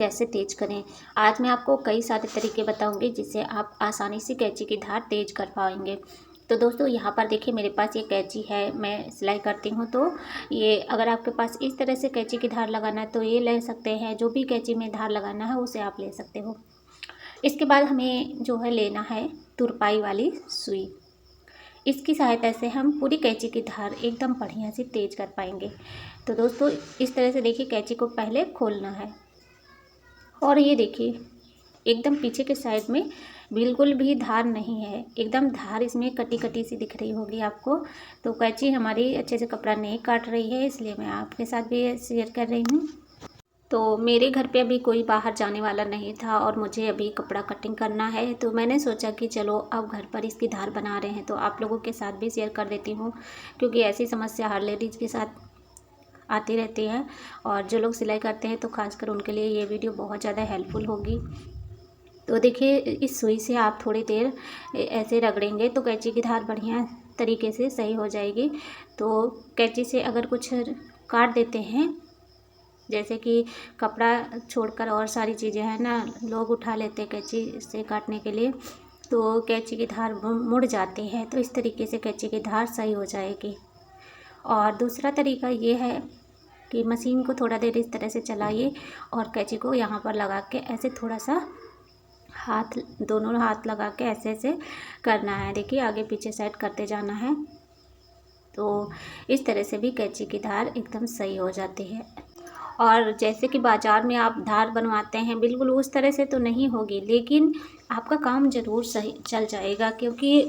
कैसे तेज करें। आज मैं आपको कई सारे तरीके बताऊंगी जिससे आप आसानी से कैंची की धार तेज कर पाएंगे। तो दोस्तों यहाँ पर देखिए मेरे पास ये कैंची है, मैं सिलाई करती हूँ। तो ये अगर आपके पास इस तरह से कैंची की धार लगाना है तो ये ले सकते हैं, जो भी कैंची में धार लगाना है उसे आप ले सकते हो। इसके बाद हमें जो है लेना है तुरपाई वाली सुई। इसकी सहायता से हम पूरी कैंची की धार एकदम बढ़िया से तेज कर पाएंगे। तो दोस्तों इस तरह से देखिए कैंची को पहले खोलना है और ये देखिए एकदम पीछे के साइड में बिल्कुल भी धार नहीं है, एकदम धार इसमें कटी कटी सी दिख रही होगी आपको। तो कैंची हमारी अच्छे से कपड़ा नहीं काट रही है, इसलिए मैं आपके साथ भी शेयर कर रही हूँ। तो मेरे घर पे अभी कोई बाहर जाने वाला नहीं था और मुझे अभी कपड़ा कटिंग करना है, तो मैंने सोचा कि चलो अब घर पर इसकी धार बना रहे हैं तो आप लोगों के साथ भी शेयर कर देती हूँ, क्योंकि ऐसी समस्या हर लेडीज़ के साथ आती रहती है। और जो लोग सिलाई करते हैं तो खासकर उनके लिए ये वीडियो बहुत ज़्यादा हेल्पफुल होगी। तो देखिए इस सुई से आप थोड़ी देर ऐसे रगड़ेंगे तो कैंची की धार बढ़िया तरीके से सही हो जाएगी। तो कैंची से अगर कुछ काट देते हैं, जैसे कि कपड़ा छोड़कर और सारी चीज़ें हैं ना, लोग उठा लेते हैं कैंची से काटने के लिए, तो कैंची की धार मुड़ जाती है। तो इस तरीके से कैंची की धार सही हो जाएगी। और दूसरा तरीका ये है कि मशीन को थोड़ा देर इस तरह से चलाइए और कैंची को यहाँ पर लगा के ऐसे थोड़ा सा हाथ, दोनों हाथ लगा के ऐसे ऐसे करना है। देखिए आगे पीछे साइड करते जाना है। तो इस तरह से भी कैंची की धार एकदम सही हो जाती है। और जैसे कि बाज़ार में आप धार बनवाते हैं बिल्कुल उस तरह से तो नहीं होगी, लेकिन आपका काम ज़रूर सही चल जाएगा। क्योंकि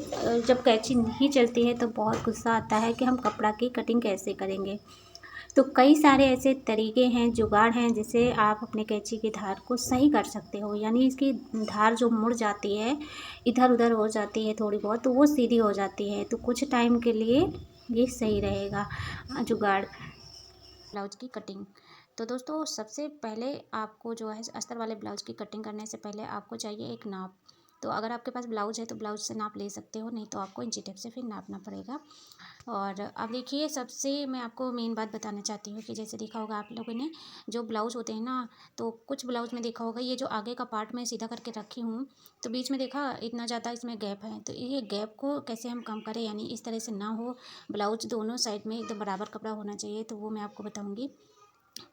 जब कैंची नहीं चलती है तो बहुत गुस्सा आता है कि हम कपड़ा की कटिंग कैसे करेंगे। तो कई सारे ऐसे तरीके हैं, जुगाड़ हैं, जिससे आप अपने कैंची की धार को सही कर सकते हो। यानी इसकी धार जो मुड़ जाती है, इधर उधर हो जाती है थोड़ी बहुत, तो वो सीधी हो जाती है। तो कुछ टाइम के लिए ये सही रहेगा जुगाड़। ब्लाउज की कटिंग। तो दोस्तों सबसे पहले आपको जो है अस्तर वाले ब्लाउज की कटिंग करने से पहले आपको चाहिए एक नाप। तो अगर आपके पास ब्लाउज है तो ब्लाउज से नाप ले सकते हो, नहीं तो आपको इंची टेप से फिर नापना पड़ेगा। और अब देखिए सबसे मैं आपको मेन बात बताना चाहती हूँ कि जैसे देखा होगा आप लोगों ने, जो ब्लाउज होते हैं ना, तो कुछ ब्लाउज में देखा होगा ये जो आगे का पार्ट मैं सीधा करके रखी हूँ, तो बीच में देखा इतना ज़्यादा इसमें गैप है। तो ये गैप को कैसे हम कम करें, यानी इस तरह से ना हो, ब्लाउज दोनों साइड में एकदम बराबर कपड़ा होना चाहिए, तो वो मैं आपको बताऊँगी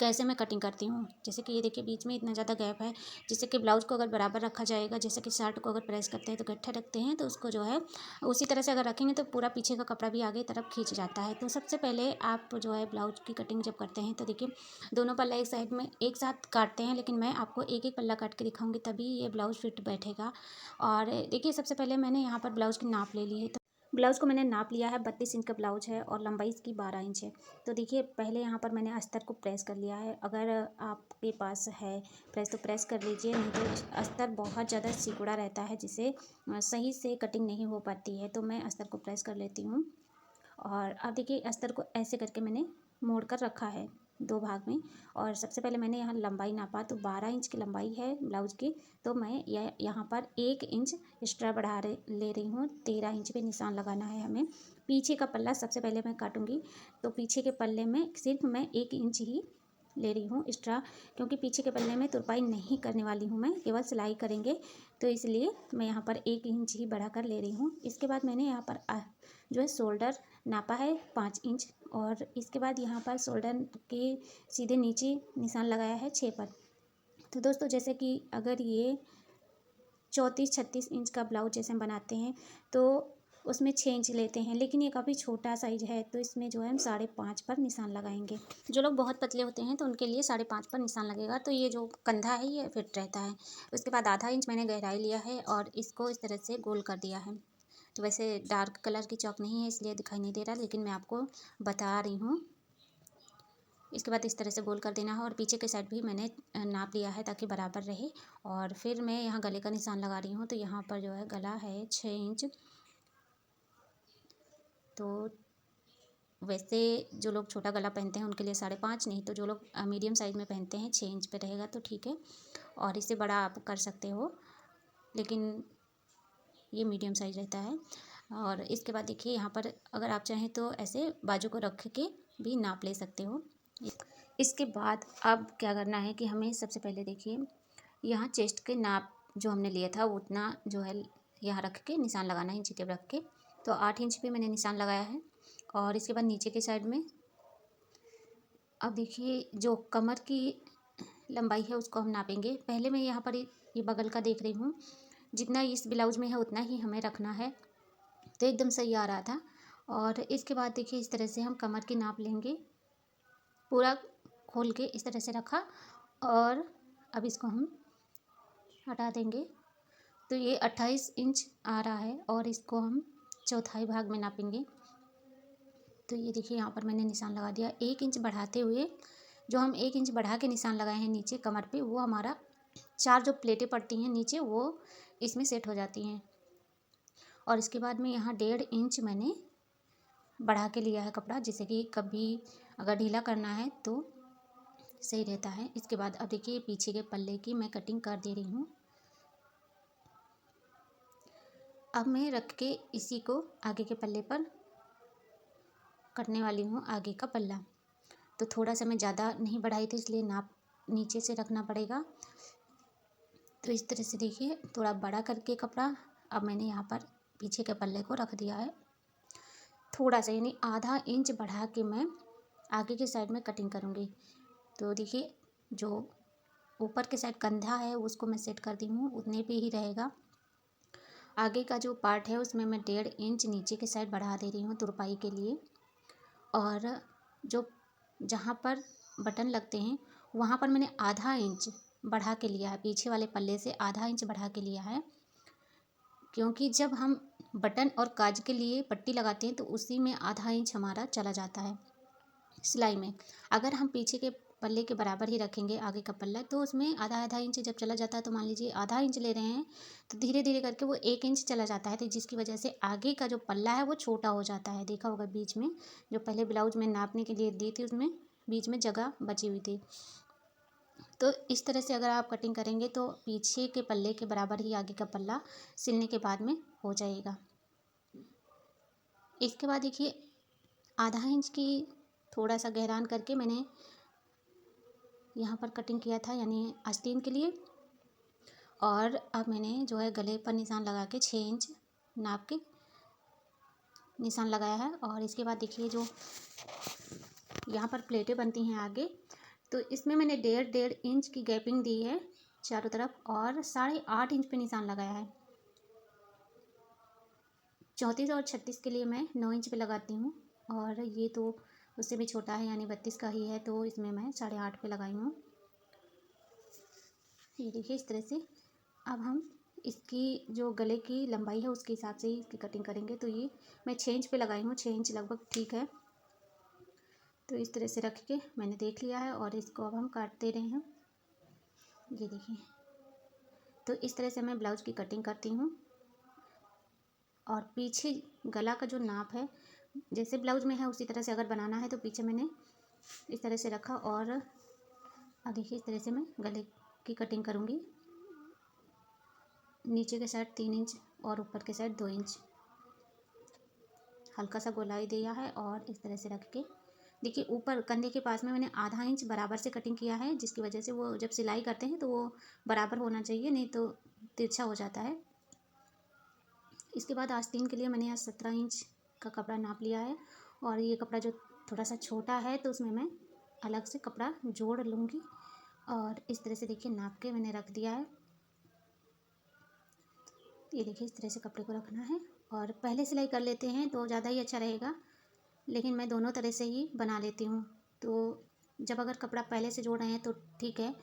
कैसे मैं कटिंग करती हूँ। जैसे कि ये देखिए बीच में इतना ज़्यादा गैप है, जिससे कि ब्लाउज़ को अगर बराबर रखा जाएगा, जैसे कि शर्ट को अगर प्रेस करते हैं तो गट्ठा रखते हैं, तो उसको जो है उसी तरह से अगर रखेंगे तो पूरा पीछे का कपड़ा भी आगे तरफ खींच जाता है। तो सबसे पहले आप जो है ब्लाउज की कटिंग जब करते हैं तो देखिए दोनों पल्ला एक साइड में एक साथ काटते हैं, लेकिन मैं आपको एक एक पल्ला काट के दिखाऊंगी, तभी ये ब्लाउज फिट बैठेगा। और देखिए सबसे पहले मैंने यहाँ पर ब्लाउज की नाप ले ली है। ब्लाउज़ को मैंने नाप लिया है, 32 इंच का ब्लाउज है और लंबाई इसकी 12 इंच है। तो देखिए पहले यहाँ पर मैंने अस्तर को प्रेस कर लिया है। अगर आपके पास है प्रेस तो प्रेस कर लीजिए, नहीं तो अस्तर बहुत ज़्यादा सिकुड़ा रहता है, जिससे सही से कटिंग नहीं हो पाती है। तो मैं अस्तर को प्रेस कर लेती हूँ। और अब देखिए अस्तर को ऐसे करके मैंने मोड़ कर रखा है दो भाग में। और सबसे पहले मैंने यहाँ लंबाई नापा, तो 12 इंच की लंबाई है ब्लाउज की, तो मैं यहाँ पर 1 इंच एक्स्ट्रा ले रही हूँ। 13 इंच पे निशान लगाना है हमें। पीछे का पल्ला सबसे पहले मैं काटूंगी, तो पीछे के पल्ले में सिर्फ मैं 1 इंच ही ले रही हूँ एक्स्ट्रा, क्योंकि पीछे के पल्ले में तुरपाई नहीं करने वाली हूँ मैं, केवल सिलाई करेंगे, तो इसलिए मैं यहाँ पर 1 इंच ही बढ़ाकर ले रही हूँ। इसके बाद मैंने यहाँ पर जो है शोल्डर नापा है 5 इंच, और इसके बाद यहाँ पर शोल्डर के सीधे नीचे निशान लगाया है 6 पर। तो दोस्तों जैसे कि अगर ये 34-36 इंच का ब्लाउज जैसे हम बनाते हैं तो उसमें 6 इंच लेते हैं, लेकिन ये काफ़ी छोटा साइज है, तो इसमें जो है हम 5.5 पर निशान लगाएंगे। जो लोग बहुत पतले होते हैं तो उनके लिए 5.5 पर निशान लगेगा, तो ये जो कंधा है ये फिट रहता है। उसके बाद आधा इंच मैंने गहराई लिया है और इसको इस तरह से गोल कर दिया है। तो वैसे डार्क कलर की चौक नहीं है इसलिए दिखाई नहीं दे रहा, लेकिन मैं आपको बता रही हूँ। इसके बाद इस तरह से गोल कर देना है और पीछे के साइड भी मैंने नाप लिया है ताकि बराबर रहे। और फिर मैं यहाँ गले का निशान लगा रही हूँ, तो यहाँ पर जो है गला है 6 इंच। तो वैसे जो लोग छोटा गला पहनते हैं उनके लिए 5.5, नहीं तो जो लोग मीडियम साइज़ में पहनते हैं 6 इंच पे रहेगा तो ठीक है, और इससे बड़ा आप कर सकते हो, लेकिन ये मीडियम साइज़ रहता है। और इसके बाद देखिए यहाँ पर अगर आप चाहें तो ऐसे बाजू को रख के भी नाप ले सकते हो। इसके बाद अब क्या करना है कि हमें सबसे पहले देखिए यहाँ चेस्ट के नाप जो हमने लिया था वो उतना जो है यहाँ रख के निशान लगाना है, इंची टेप रख के। तो 8 इंच पे मैंने निशान लगाया है। और इसके बाद नीचे के साइड में अब देखिए जो कमर की लंबाई है उसको हम नापेंगे। पहले मैं यहाँ पर ये बगल का देख रही हूँ, जितना इस ब्लाउज में है उतना ही हमें रखना है। तो एकदम सही आ रहा था। और इसके बाद देखिए इस तरह से हम कमर की नाप लेंगे, पूरा खोल के इस तरह से रखा। और अब इसको हम हटा देंगे। तो ये 28 इंच आ रहा है और इसको हम चौथाई भाग में नापेंगे। तो ये देखिए यहाँ पर मैंने निशान लगा दिया 1 इंच बढ़ाते हुए। जो हम 1 इंच बढ़ा के निशान लगाए हैं नीचे कमर पे, वो हमारा 4 जो प्लेटें पड़ती हैं नीचे वो इसमें सेट हो जाती हैं। और इसके बाद में यहाँ 1.5 इंच मैंने बढ़ा के लिया है कपड़ा, जिससे कि कभी अगर ढीला करना है तो सही रहता है। इसके बाद अब देखिए पीछे के पल्ले की मैं कटिंग कर दे रही हूँ। अब मैं रख के इसी को आगे के पल्ले पर कटने वाली हूँ, आगे का पल्ला। तो थोड़ा सा मैं ज़्यादा नहीं बढ़ाई थी, इसलिए नाप नीचे से रखना पड़ेगा। तो इस तरह से देखिए थोड़ा बड़ा करके कपड़ा अब मैंने यहाँ पर पीछे के पल्ले को रख दिया है। थोड़ा सा यानी आधा इंच बढ़ा के मैं आगे के साइड में कटिंग करूँगी। तो देखिए जो ऊपर के साइड कंधा है उसको मैं सेट कर दी हूँ, उतने पे ही रहेगा। आगे का जो पार्ट है उसमें मैं 1.5 इंच नीचे के साइड बढ़ा दे रही हूँ तुरपाई के लिए। और जो जहाँ पर बटन लगते हैं वहाँ पर मैंने आधा इंच बढ़ा के लिया है, पीछे वाले पल्ले से आधा इंच बढ़ा के लिया है। क्योंकि जब हम बटन और काज के लिए पट्टी लगाते हैं तो उसी में आधा इंच हमारा चला जाता है सिलाई में। अगर हम पीछे के पल्ले के बराबर ही रखेंगे आगे का पल्ला, तो उसमें आधा आधा इंच जब चला जाता है, तो मान लीजिए आधा इंच ले रहे हैं तो धीरे धीरे करके वो 1 इंच चला जाता है। तो जिसकी वजह से आगे का जो पल्ला है वो छोटा हो जाता है। देखा होगा बीच में जो पहले ब्लाउज में नापने के लिए दी थी उसमें बीच में जगह बची हुई थी। तो इस तरह से अगर आप कटिंग करेंगे तो पीछे के पल्ले के बराबर ही आगे का पल्ला सिलने के बाद में हो जाएगा। इसके बाद देखिए आधा इंच की थोड़ा सा गहरान करके मैंने यहाँ पर कटिंग किया था, यानी आस्तीन के लिए। और अब मैंने जो है गले पर निशान लगा के 6 इंच नाप के निशान लगाया है। और इसके बाद देखिए जो यहाँ पर प्लेटें बनती हैं आगे, तो इसमें मैंने 1.5 इंच की गैपिंग दी है चारों तरफ और 8.5 इंच पे निशान लगाया है। 34 और 36 के लिए मैं 9 इंच पे लगाती हूँ। और ये तो उससे भी छोटा है यानी 32 का ही है, तो इसमें मैं 8.5 पे लगाई हूँ। ये देखिए इस तरह से अब हम इसकी जो गले की लंबाई है उसके हिसाब से ही इसकी कटिंग करेंगे। तो ये मैं 6 इंच पे लगाई हूँ, 6 इंच लगभग ठीक है। तो इस तरह से रख के मैंने देख लिया है और इसको अब हम काट दे रहे हैं। ये देखिए तो इस तरह से मैं ब्लाउज की कटिंग करती हूँ। और पीछे गला का जो नाप है जैसे ब्लाउज में है उसी तरह से अगर बनाना है, तो पीछे मैंने इस तरह से रखा। और अब देखिए इस तरह से मैं गले की कटिंग करूँगी। नीचे के साइड 3 इंच और ऊपर के साइड 2 इंच हल्का सा गोलाई दिया है। और इस तरह से रख के देखिए ऊपर कंधे के पास में मैंने आधा इंच बराबर से कटिंग किया है, जिसकी वजह से वो जब सिलाई करते हैं तो वो बराबर होना चाहिए, नहीं तो तिरछा हो जाता है। इसके बाद आस्तीन के लिए मैंने यहाँ 17 इंच का कपड़ा नाप लिया है। और ये कपड़ा जो थोड़ा सा छोटा है तो उसमें मैं अलग से कपड़ा जोड़ लूँगी। और इस तरह से देखिए नाप के मैंने रख दिया है। ये देखिए इस तरह से कपड़े को रखना है। और पहले सिलाई कर लेते हैं तो ज़्यादा ही अच्छा रहेगा, लेकिन मैं दोनों तरह से ही बना लेती हूँ। तो जब अगर कपड़ा पहले से जोड़ रहे हैं तो ठीक है,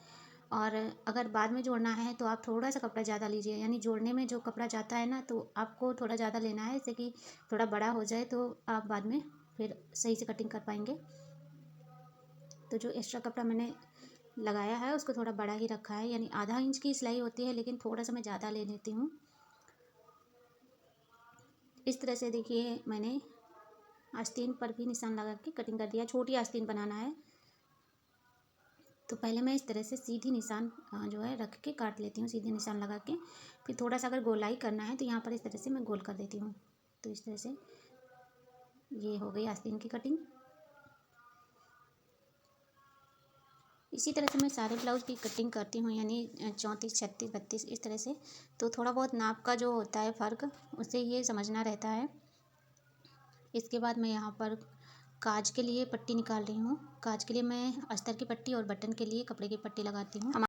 और अगर बाद में जोड़ना है तो आप थोड़ा सा कपड़ा ज़्यादा लीजिए। यानी जोड़ने में जो कपड़ा जाता है ना, तो आपको थोड़ा ज़्यादा लेना है, जैसे कि थोड़ा बड़ा हो जाए तो आप बाद में फिर सही से कटिंग कर पाएंगे। तो जो एक्स्ट्रा कपड़ा मैंने लगाया है उसको थोड़ा बड़ा ही रखा है, यानी आधा इंच की सिलाई होती है, लेकिन थोड़ा सा मैं ज़्यादा ले लेती हूँ। इस तरह से देखिए मैंने आस्तीन पर भी निशान लगा के कटिंग कर दिया। छोटी आस्तीन बनाना है तो पहले मैं इस तरह से सीधी निशान जो है रख के काट लेती हूँ, सीधे निशान लगा के। फिर थोड़ा सा अगर गोलाई करना है तो यहाँ पर इस तरह से मैं गोल कर देती हूँ। तो इस तरह से ये हो गई आस्तीन की कटिंग। इसी तरह से मैं सारे ब्लाउज़ की कटिंग करती हूँ, यानी 34, 36, 32 इस तरह से। तो थोड़ा बहुत नाप का जो होता है फ़र्क, उसे ये समझना रहता है। इसके बाद मैं यहाँ पर काज के लिए पट्टी निकाल रही हूँ। काज के लिए मैं अस्तर की पट्टी और बटन के लिए कपड़े की पट्टी लगाती हूँ।